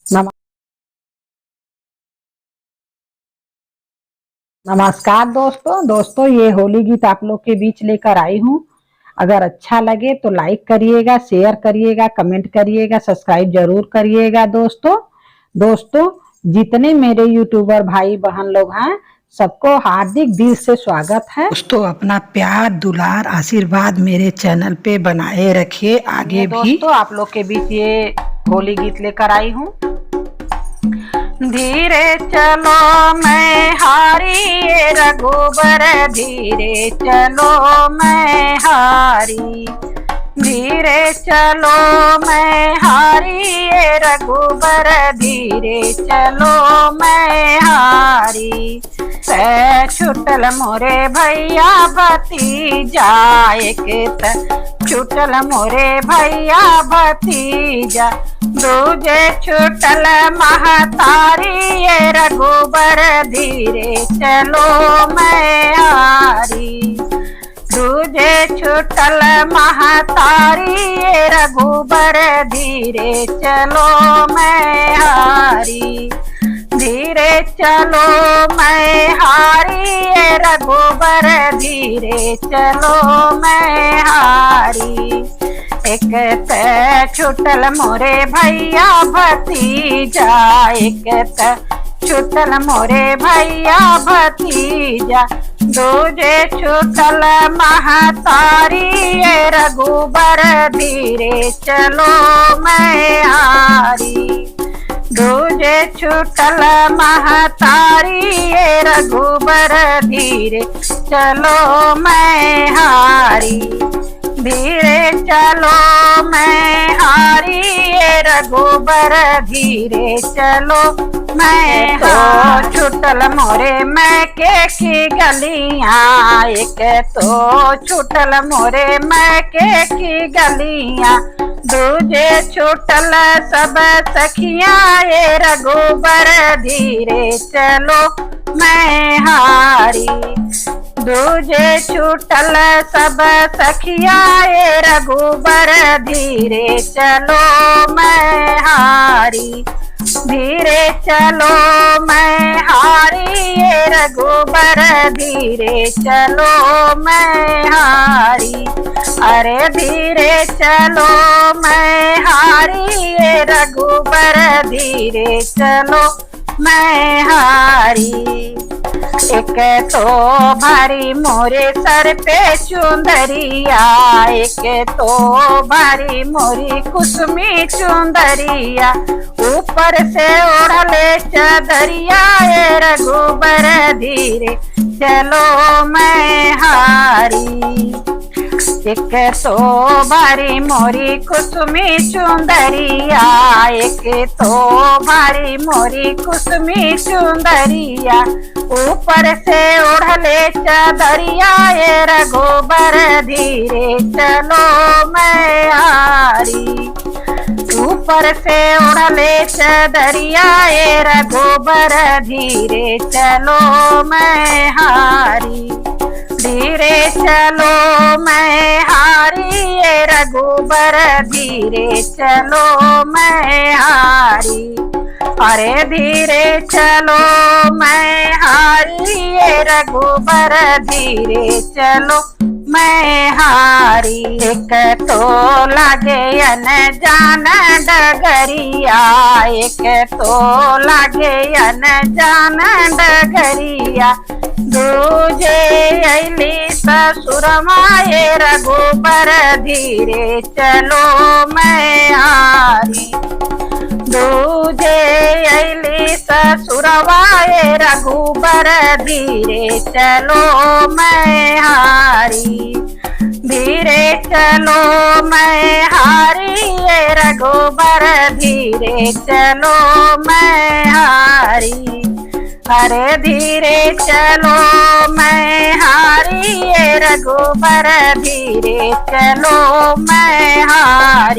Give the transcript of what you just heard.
नम- नमस्कार दोस्तों ये होली गीत आप लोग के बीच लेकर आई हूँ। अगर अच्छा लगे तो लाइक करिएगा, शेयर करिएगा, कमेंट करिएगा, सब्सक्राइब जरूर करिएगा। दोस्तों जितने मेरे यूट्यूबर भाई बहन लोग हैं सबको हार्दिक दिल से स्वागत है। दोस्तों अपना प्यार दुलार आशीर्वाद मेरे चैनल पे बनाए रखिए आगे भी। दोस्तों आप लोग के बीच ये होली गीत लेकर आई हूँ। धीरे चलो मैं हारी रघुबर, धीरे चलो मैं हारी, धीरे चलो मैं हारी रघुबर, धीरे चलो मैं हारी। छुटल मोरे भैया भतीजा एक छुटल मोरे भैया भतीजा, दूजे छुटल महतारी रघुबर, धीरे चलो मैं हारी, दूजे छुटल महतारी रघुबर, धीरे चलो मैं हारी, धीरे चलो मैं हारी रघुबर, धीरे चलो मैं हारी। एक छुटल मोरे भैया भतीजा, एक छुटल मोरे भैया भतीजा, दूजे छुटल महतारी रघुबर, धीरे चलो मैं हारी, दूजे छुटल महतारी रघुबर, धीरे चलो मैं हारी, धीरे चलो मैं हारी रघुबर, धीरे चलो मैं तो छुटल मोरे मैके की गलियां, एक तो छुटल मोरे मैके की गलियां, दूजे छुटल सब सखियां रघुबर, धीरे चलो मैं हारी, दूजे छुटल सब सखियां रघुबर, धीरे चलो मैं हारी, धीरे चलो मैं हारी रघुबर, धीरे चलो मैं हारी। अरे धीरे चलो मैं हारी रघुबर, धीरे चलो मैं हारी। एक तो भारी मोरे सर पे चुंदरिया, एक तो भारी मोरी कुसुमी चुंदरिया, ऊपर से ओढ़ले चदरिया रघुबर, धीरे चलो मैं हारी। एक तो भारी मोरी कुसुमी चुंदरिया, एक तो भारी मोरी कुसुमी चुंदरिया, ऊपर से ओढ़ले चदरिया रघुबर, धीरे चलो मैं हारी, ऊपर से ओढ़ले चदरिया रघुबर, धीरे चलो मैं हारी, धीरे चलो मैं हारी रघुबर, धीरे चलो मैं हारी। अरे धीरे चलो मैं हारी रघुबर, धीरे चलो मैं हारी। एक तो लागे अनजान डगरिया, एक तो लागे अनजान डगरिया, दूजे अली ससुर माए रघुबर, धीरे चलो मैं हारी, दूजे अली ससुरवाए रघुबर, धीरे चलो मैं हारी, धीरे चलो मैं हारी रघुबर, धीरे चलो मैं हारी। अरे धीरे चलो मैं हारी रघुबर, धीरे चलो मैं हारी।